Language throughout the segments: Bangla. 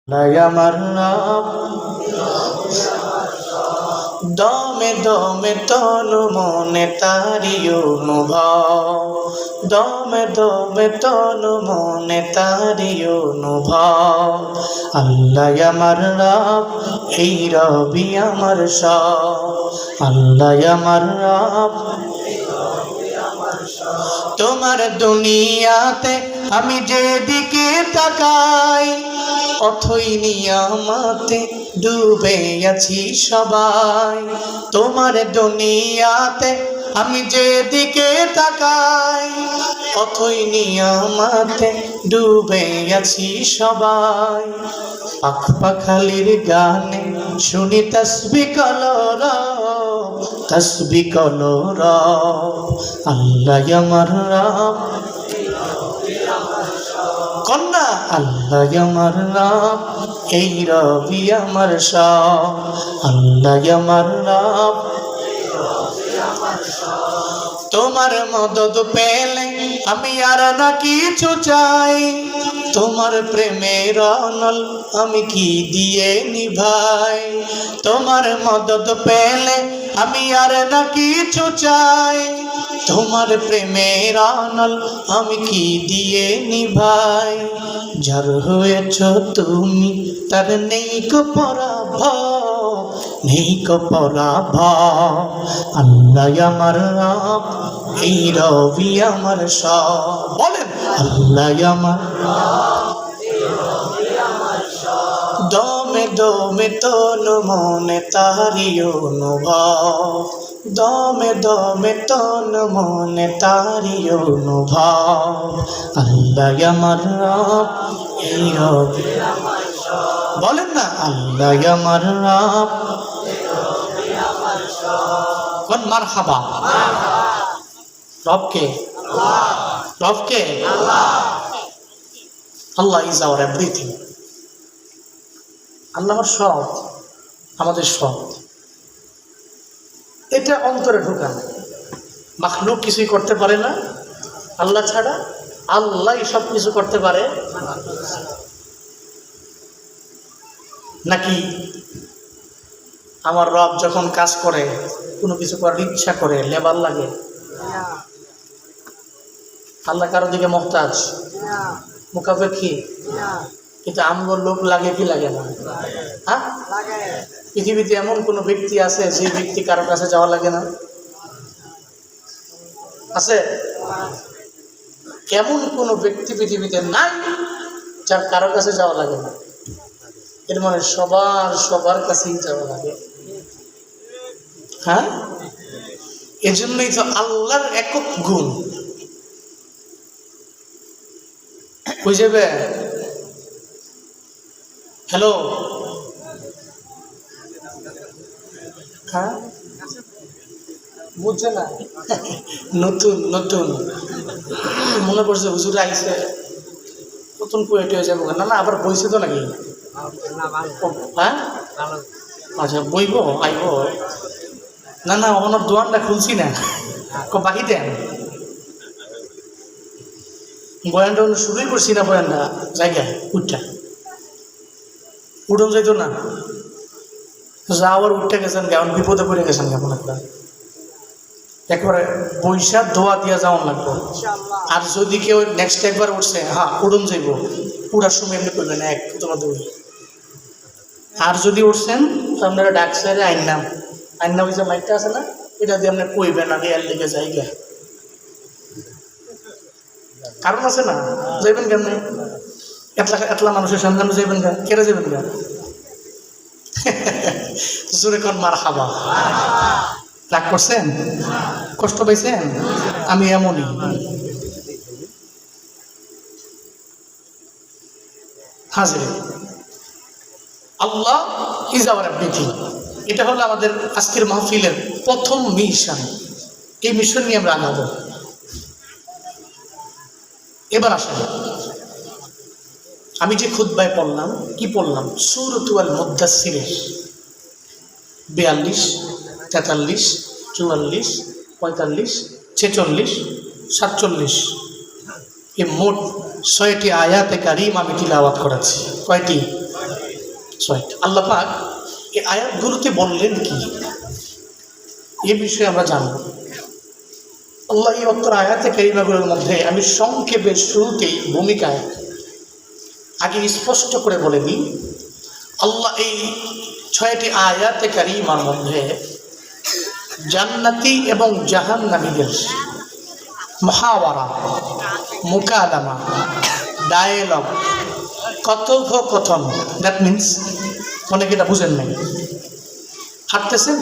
আমার রব দমে দমে তনু মনে তারি অনুভব, দমে দমে তনু মনে তারি অনুভব। আল্লাহ আমার রব, এই রবি আমার সব। আল্লাহ আমার রব, তোমার দুনিয়াতে আমি যেদিকে তাকাই, অথই নিয়ামতে ডুবে আছি সবাই। তোমার দুনিয়াতে আমি যেদিকে তাকাই, অথই নিয়ামতে ডুবে আছি সবাই। পাখ পাখালির গানে শুনি তসবি কলরা, তসবি কলরা। আল্লাহ আমার রব, কন্যা আল্লাহ আমার রব, এই রবি আমার সব। আল্লাহ আমার রব, তোমার মদদ পেলে আমি আর না কিছু চাই। তোমার প্রেমের অনল আমি কি দিয়ে নিভাই। তোমার মদদ পেলে আমি আর না কিছু চাই। তোমার প্রেমের অনল আমি কি দিয়ে নিভাই। যার হয়েছ তুমি তার নেই কো পরাভব, নেই কো পরাভব। আল্লাহ আমার রব, এই রবি আমার সব। বলেন আল্লাহ আমার দমে দমে তনু মনে তারি অনুভব, দমে দমে তনু মনে তারি অনুভব। আল্লাহ আমার রব, এই রবি বলেন না আল্লাহ আমার রব। কোন মারহাবা, রবকে রবকে আল্লাহ ইজ আওয়ার এভরিথিং। আল্লাহ আমার সব, আমাদের সব। এটা অন্তরে ঢোকান। মাখলুক কিছুই করতে পারে না আল্লাহ ছাড়া, আল্লাহ সব কিছু করতে পারে। নাকি আমার রব যখন কাজ করে, কোনো কিছু করার ইচ্ছা করে, লেবার লাগে? আল্লাহ কারো দিকে মহতাজ, মুখাপেক্ষী। কিন্তু আমগো লোক লাগে কি লাগে না? হ্যাঁ, পৃথিবীতে এমন কোনো ব্যক্তি আছে যে ব্যক্তি কারো কাছে যাওয়া লাগে না? আছে? এমন কোনো ব্যক্তি পৃথিবীতে নাই যার কারো কাছে যাওয়া লাগে না। এর মানে সবার সবার কাছেই যাওয়া লাগে। হ্যাঁ, এজন্যই তো আল্লাহর একক গুণ বুঝবে। হ্যালো, হ্যাঁ বুঝছে না? নতুন নতুন মনে পড়ছে, হুজুর আইসে নতুন পোয়েট হয়ে যাবো। না না, আবার বইছে তো নাকি? হ্যাঁ, আচ্ছা বইব, আইব। না না, ওনার দোয়ানটা খুলছি না, বাকি দেন। বয়ানটা শুরুই করছি না, বয়ানটা জায়গায় উঠটা উঠন যাইতো না। যাওয়ার উঠতে গেছেন, কেমন বিপদে পড়ে গেছেন কেমন একটা। একবারে বৈশাখ ধোয়া দিয়া যাওয়ান লাগবো। আর যদি কেউ নেক্সট একবার উঠছে, হ্যাঁ উড়ন যাইব, উড়ার সময় এমনি করবেন এক তোমার দুই। আর যদি উঠছেন তো আপনারা ডাক সাইডে আইনাম ওই যে মাইকটা আছে না, এটা দিয়ে আপনার কইবেন আর এর লেগে জায়গা। কারণ আছে না, যাইবেন কেমনি? এতলা মানুষের সামনে যাইবেন গা, কেটে যাবেন গা। জোরে কোন মারহাবা। রাগ করছেন? কষ্ট পাইছেন? আমি এমনই। হাজির আল্লাহ ইজ আওয়ার এভরিথিং। এটা হলো আমাদের আজকের মাহফিলের প্রথম মিশন। এই মিশন নিয়ে আমরা আগাবো। এবার আসেন, আমি যে খুতবায় পড়লাম, কি পড়লাম? সূরাতুল মুদ্দাসসিরের 42, 43, 44, 45, 46, 47 এই মোট 6টি আয়াতে কারিম আমি তিলাওয়াত করেছি। কয়টি? ছয়টা। আল্লাহ পাক এই আয়াতগুলোতে বললেন কি, এ বিষয়ে আমরা জানব। আল্লাহ এই অত্তর আয়াতে কারিমাগুলোর মধ্যে আমি সংক্ষেপে শুরুতেই ভূমিকায় আগে স্পষ্ট করে বলে দিই, আল্লাহ এই 6টি আয়াতে কারিমার মধ্যে জান্নাতি এবং জাহান্নামীদের মুহাওয়ারা, মুকালামা, ডায়ালগ, কথোপকথন, দ্যাট মিনস অনেকে এটা বুঝেন নাই, হাঁটতেছেন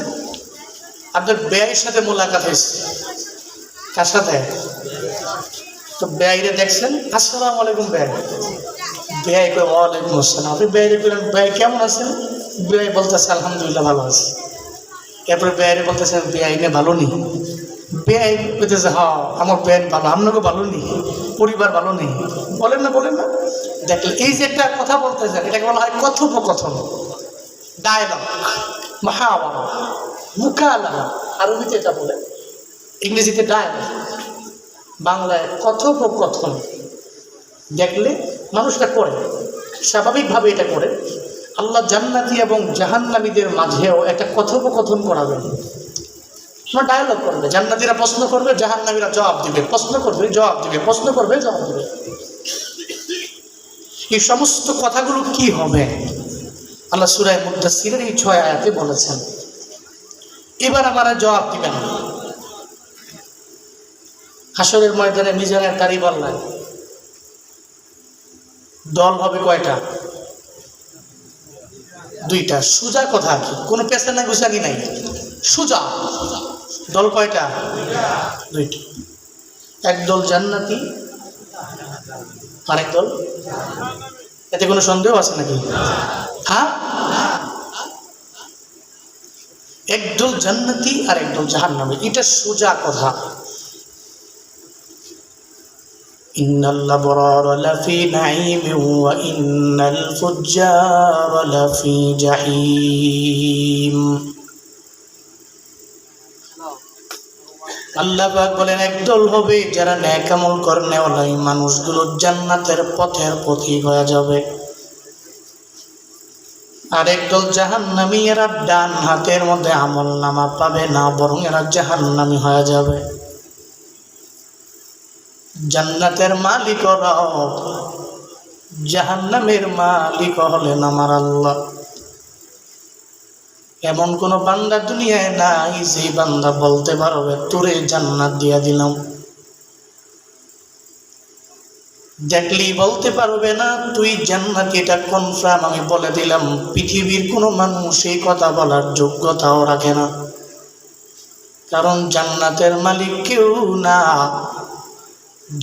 আপনার ব্যয়ের সাথে মোলাকাত হয়েছে, কার সাথে? তো ব্যয়রে দেখছেন, আসসালামু আলাইকুম ব্যয়। ব্যয় করে ওয়ালাইকুম আসসালাম। আপনি ব্যয়রে বললেন ব্যয় কেমন আছেন? ব্যয় বলতেছে আলহামদুলিল্লাহ ভালো আছে। এরপরে ব্যয়রে বলতেছেন ব্যয় নে ভালো নি? ব্যয় বলতেছে হ্যাঁ আমার ব্যয় ভালো, আপনাকে ভালো নি, পরিবার ভালো নেই, বলেন না বলেন না। দেখলেন এই যে একটা কথা বলতেছেন, এটাকে বলা হয় কথোপকথন, ডায়লগ, মুহাওয়ারা, মুকালামা। আরবিতে এটা বলে, ইংরেজিতে ডায়লগ, বাংলায় কথোপকথন। দেখলে মানুষটা করে, স্বাভাবিকভাবে এটা করে। আল্লাহ জান্নাতি এবং জাহান্নামীদের মাঝেও একটা কথোপকথন করাবেন, ডায়ালগ করবে। জান্নাতীরা প্রশ্ন করবে, জাহান্নামীরা জবাব দিবে, প্রশ্ন করবে জবাব দিবে, প্রশ্ন করবে জবাব দিবে। এই সমস্ত কথাগুলো কি হবে আল্লাহ সূরা মুদ্দাসসিরের এই 6 আয়াতে বলেছেন। এবার আমরা জবাব দিবেন হাসরের ময়দানে মিজানের কারিগল্লায়। দল হবে কয়টা? 2টা। সোজা কথা, কি কোনো পেছনে গুছানি নাই, সোজা। দল কয়টা? 2টা। একদল জান্নাতি, আরেক দল, এতে কোনো সন্দেহ আছে নাকি? হ্যাঁ, একদল জান্নাতি আর একদল জাহান্নামী, এটা সোজা কথা। ইন্নাল আবরার লাফি নাঈমিন ওয়া ইন্নাল ফুজ্জার লাফি জাহিম। আল্লাহ পাক বলেন একদল হবে যারা নেক আমল করনেওয়ালা, এই মানুষগুলো জান্নাতের পথের পথিক হয়ে যাবে। আর একদল জাহান্নামী, এরা ডান হাতের মধ্যে আমল নামা পাবে না, বরং এরা জাহান্নামী হয়ে যাবে। জান্নাতের মালিক রব, জাহান্নামের মালিক হলেন আমার আল্লাহ। এমন কোন বান্দা দুনিয়ায় নাই যে বান্দা বলতে পারবে তোরে জান্নাত দিয়া দিলাম। দেখলেই বলতে পারবে না তুই জান্নাতি, এটা কনফার্ম আমি বলে দিলাম। পৃথিবীর কোনো মানুষ এই কথা বলার যোগ্যতাও রাখে না, কারণ জান্নাতের মালিক কেউ না,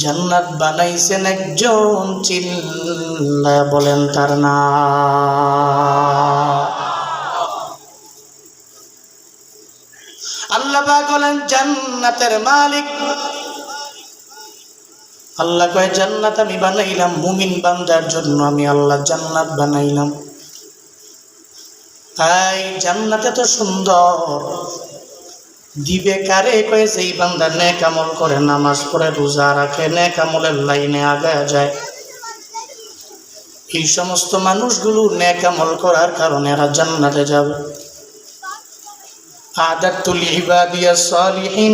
জান্নাত বানাইছেন একজন, চিল্লায়া বলেন তার নাম। আল্লাহ পাক বলেন জান্নাতের মালিক। আল্লাহ কয় জান্নাত আমি বানাইলাম মুমিন বান্দার জন্য, আমি আল্লাহ জান্নাত বানাইলাম। এই জান্নাত এত সুন্দর দিবে কারে? কয়ে যেই বান্দা নেক আমল করে, নামাজ পড়ে, রোজা রাখে, নেক আমলের লাইনে আগায় যায়। এই সমস্ত মানুষগুলো নেক আমল করার কারণে এরা জান্নাতে যাবে। আদাতুল ইবাদিয়াস সালিহিন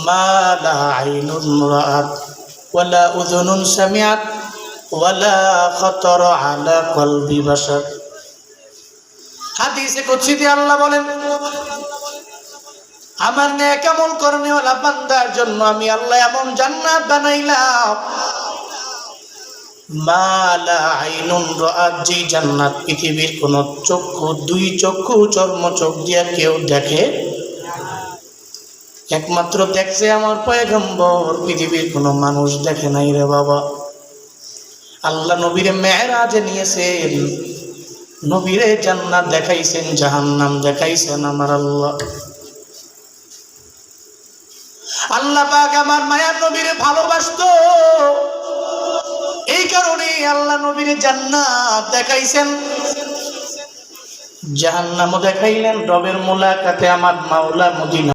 মা লা আইনুন রাআত ওয়ালা উযুনুন সামিআত ওয়ালা খাতারা আলা কলবি বাশার। হাদিসে কুদসিতে আল্লাহ বলেন আমার নেক আমল করনেওয়ালা বান্দার জন্য আমি আল্লাহ এমন জান্নাত বানাইলাম, মা লা আইনুন রাআত, যে জান্নাত পৃথিবীর কোন চক্ষু, 2 চক্ষু, চর্ম চোখ দিয়া কেউ দেখে, একমাত্র দেখছে আমার পয়গম্বর, পৃথিবীর কোনো মানুষ দেখে নাই রে বাবা। আল্লাহ নবীরে মেরাজে নিয়েছেন, নবীরে জান্নাত দেখাইছেন, জাহান্নাম দেখাইছেন আমার আল্লাহ। আল্লাহ পাক আমার মায়ার নবীরে ভালোবাসতো, এই কারণে আল্লাহ নবীরে জান্নাত দেখাইছেন, জাহান্নামও দেখাইলেন। রবের মোলাকাতে আমার মাওলা মদিনা